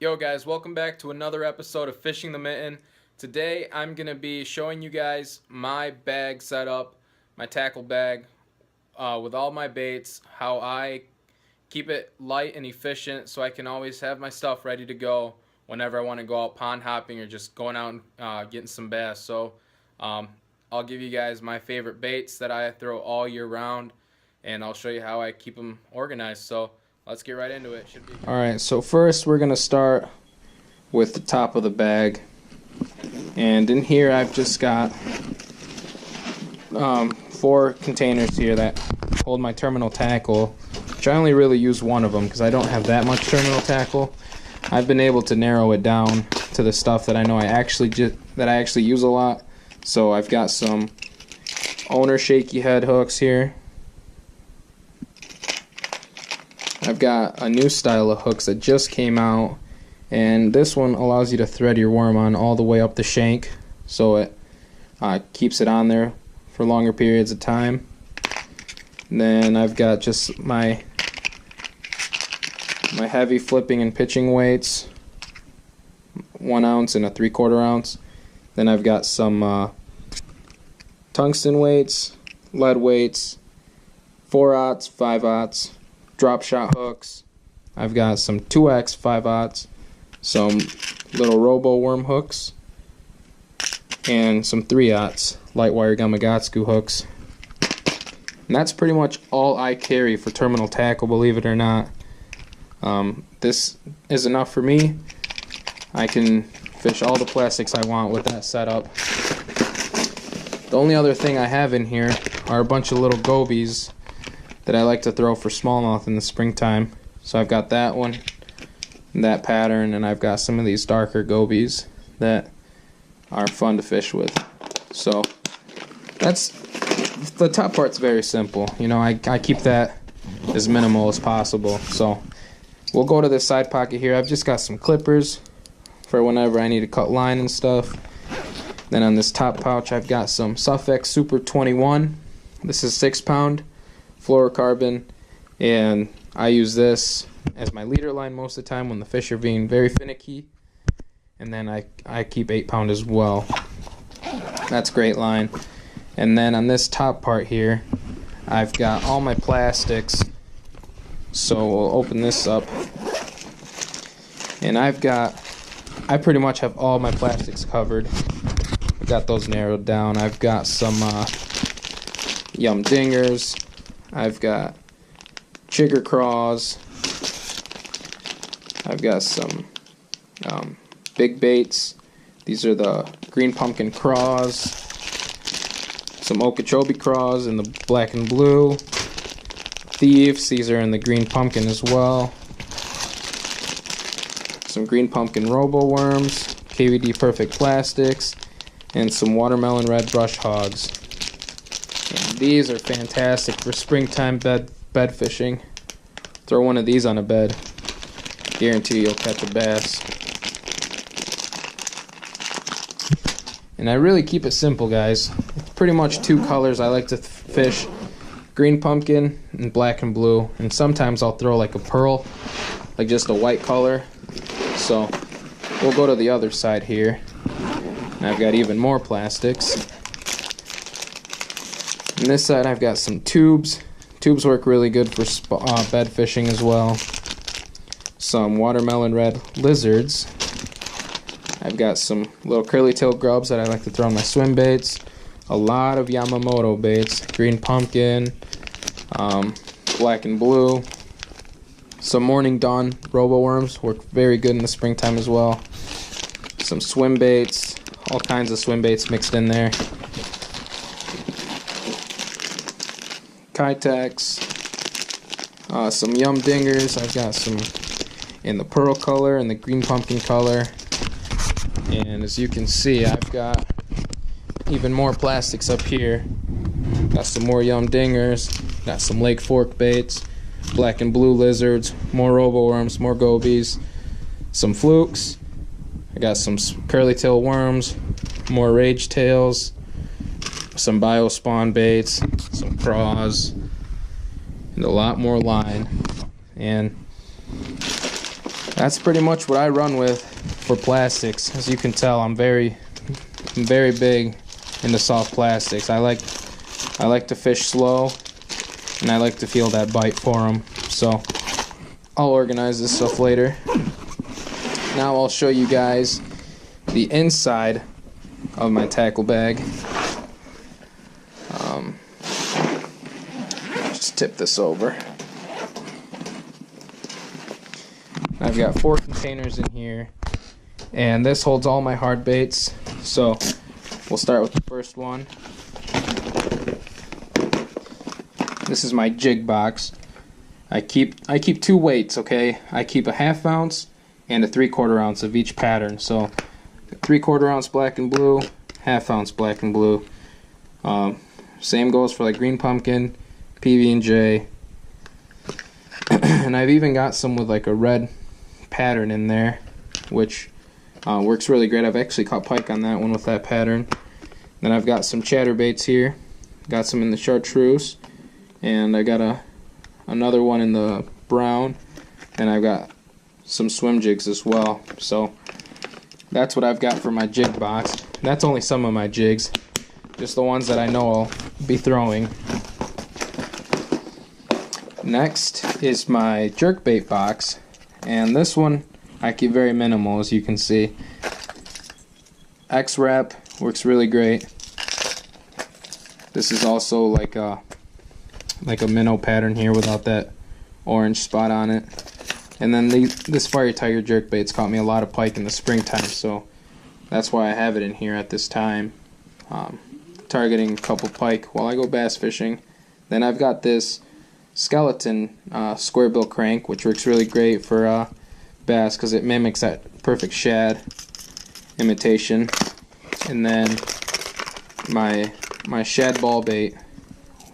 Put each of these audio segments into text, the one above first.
Yo guys, welcome back to another episode of Fishing the Mitten. Today I'm going to be showing you guys my bag setup, my tackle bag with all my baits, how I keep it light and efficient so I can always have my stuff ready to go whenever I want to go out pond hopping or just going out and getting some bass. So I'll give you guys my favorite baits that I throw all year round, and I'll show you how I keep them organized. So let's get right into it. Alright, so first we're going to start with the top of the bag. And in here I've just got 4 containers here that hold my terminal tackle, which I only really use one of them because I don't have that much terminal tackle. I've been able to narrow it down to the stuff that I know I actually use a lot. So I've got some Owner shaky head hooks here. I've got a new style of hooks that just came out, and this one allows you to thread your worm on all the way up the shank, so it keeps it on there for longer periods of time. And then I've got just my heavy flipping and pitching weights, 1 ounce and a 3/4 ounce. Then I've got some tungsten weights, lead weights, 4/0, 5/0. Drop shot hooks. I've got some 2X 5/0, some little robo worm hooks, and some 3/0 light wire Gamakatsu hooks. And that's pretty much all I carry for terminal tackle, believe it or not. This is enough for me. I can fish all the plastics I want with that setup. The only other thing I have in here are a bunch of little gobies that I like to throw for smallmouth in the springtime. So I've got that one, that pattern, and I've got some of these darker gobies that are fun to fish with. So that's the top part's very simple. You know, I keep that as minimal as possible. So we'll go to this side pocket here. I've just got some clippers for whenever I need to cut line and stuff. Then on this top pouch I've got some Sufix Super 21. This is 6-pound fluorocarbon, and I use this as my leader line most of the time when the fish are being very finicky. And then I keep 8-pound as well. That's great line. And then on this top part here I've got all my plastics. So we'll open this up, and I pretty much have all my plastics covered. I've got those narrowed down. I've got some Yum Dingers. I've got Chigger Craws. I've got some big baits. These are the Green Pumpkin Craws. Some Okeechobee Craws in the black and blue. Thieves, these are in the Green Pumpkin as well. Some Green Pumpkin Robo Worms, KVD Perfect Plastics, and some Watermelon Red Brush Hogs. And these are fantastic for springtime bed fishing. Throw one of these on a bed, guarantee you'll catch a bass. And I really keep it simple, guys. Pretty much 2 colors I like to fish: green pumpkin and black and blue. And sometimes I'll throw like a pearl, like just a white color. So we'll go to the other side here, and I've got even more plastics. On this side I've got some tubes. Tubes work really good for bed fishing as well. Some watermelon red lizards. I've got some little curly tail grubs that I like to throw on my swim baits. A lot of Yamamoto baits, green pumpkin, black and blue. Some Morning Dawn robo worms work very good in the springtime as well. Some swim baits, all kinds of swim baits mixed in there. Kitex, some Yum Dingers. I've got some in the pearl color and the green pumpkin color. And as you can see, I've got even more plastics up here. Got some more Yum Dingers, got some Lake Fork baits, black and blue lizards, more robo worms, more gobies, some flukes. I got some curly tail worms, more rage tails, some biospawn baits, some craws, and a lot more line. And that's pretty much what I run with for plastics. As you can tell, I'm very big into soft plastics. I like to fish slow, and I like to feel that bite for them. So I'll organize this stuff later. Now I'll show you guys the inside of my tackle bag. Just tip this over. I've got 4 containers in here, and this holds all my hard baits. So we'll start with the first one. This is my jig box. I keep 2 weights, okay? I keep a 1/2 ounce and a 3/4 ounce of each pattern. So 3/4 ounce black and blue, 1/2 ounce black and blue. Same goes for like green pumpkin, PB&J, and I've even got some with like a red pattern in there, which works really great. I've actually caught pike on that one with that pattern. Then I've got some chatterbaits here. Got some in the chartreuse, and I got another one in the brown, and I've got some swim jigs as well. So that's what I've got for my jig box. That's only some of my jigs, just the ones that I know I'll be throwing. Next is my jerkbait box, and this one I keep very minimal, as you can see. X-Wrap works really great. This is also like a minnow pattern here without that orange spot on it. And then this Fire Tiger jerkbait's caught me a lot of pike in the springtime, so that's why I have it in here at this time, targeting a couple pike while I go bass fishing. Then I've got this skeleton square bill crank, which works really great for bass because it mimics that perfect shad imitation. And then my shad ball bait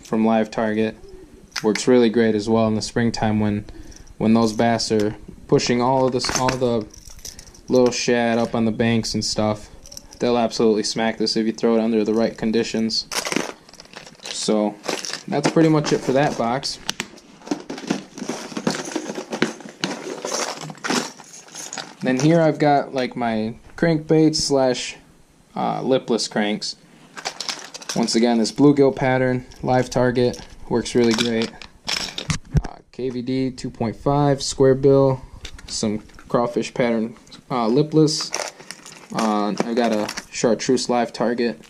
from Live Target works really great as well in the springtime when those bass are pushing all the little shad up on the banks and stuff. They'll absolutely smack this if you throw it under the right conditions. So that's pretty much it for that box. Then here I've got like my crankbaits slash lipless cranks. Once again, this bluegill pattern, Live Target, works really great. KVD 2.5 square bill, some crawfish pattern lipless. I've got a chartreuse Live Target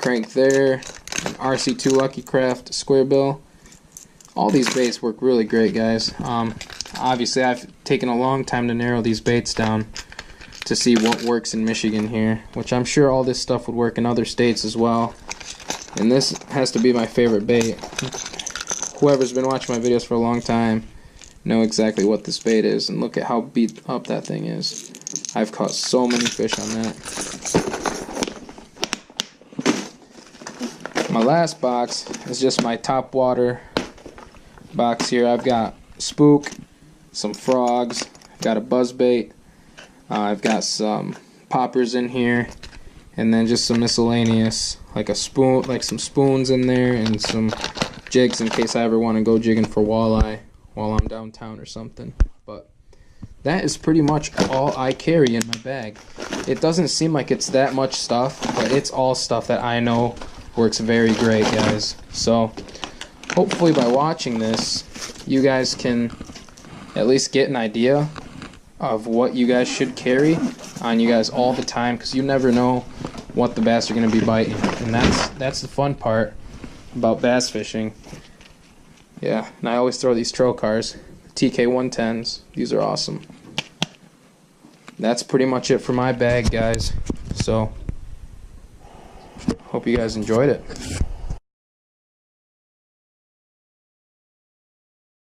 crank there, an RC2 Lucky Craft square bill. All these baits work really great, guys. Obviously, I've taken a long time to narrow these baits down to see what works in Michigan here, which I'm sure all this stuff would work in other states as well. And this has to be my favorite bait. Whoever's been watching my videos for a long time know exactly what this bait is, and look at how beat up that thing is. I've caught so many fish on that. My last box is just my top water box here. I've got spook, some frogs, I've got a buzzbait, I've got some poppers in here, and then just some miscellaneous, like a spoon, like some spoons in there, and some jigs in case I ever want to go jigging for walleye while I'm downtown or something. But that is pretty much all I carry in my bag. It doesn't seem like it's that much stuff, but it's all stuff that I know works very great, guys. So hopefully by watching this, you guys can at least get an idea of what you guys should carry on you guys all the time, because you never know what the bass are going to be biting, and that's the fun part about bass fishing. Yeah, and I always throw these Trokars, TK110s. These are awesome. That's pretty much it for my bag, guys. So hope you guys enjoyed it.